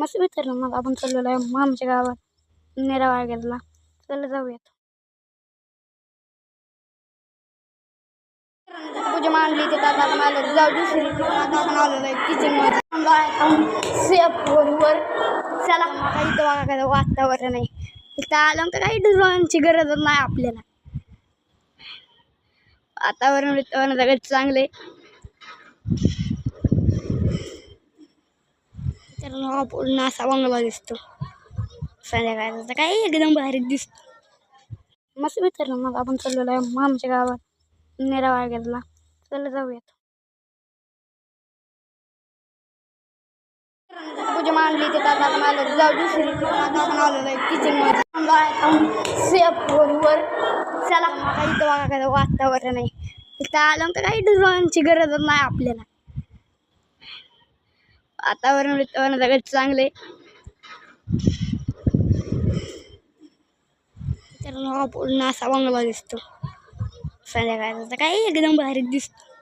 मस्त मित्रांनो, मग आपण चाललेलो आहे आमच्या गावात नेरावाळ्याला. चला जाऊयात. पूजा मांडली ते आता आपण आलो जाऊ दुसरी आता आपण आलेलो आहे किचनमध्ये सेफवर. चला काही इथं बघा काय वातावरण आहे. इथं आलं तर काही ड्रोनची गरजच नाही आपल्याला. वातावरण सगळं चांगले. तर पूर्ण असा बंगला दिसतो संध्याकाळचा, काही एकदम भारी दिसतो. मस्त मित्रांनो, मग आपण चाललेलो आहे आमच्या गावात नेरावाळ्याला. चला जाऊयात. पूजा मांडली ते आता आपण आलो जाऊ दुसरी आता आपण आलेलो आहे किचनमध्ये सेफवर. चला काही इथं बघा काय वातावरण आहे. इथं आलं तर काही ड्रोनची गरजच नाही आपल्याला. वातावरण सगळं चांगले. तर पूर्ण असा बंगला दिसतो संध्याकाळचा, काही एकदम भारी दिसतो.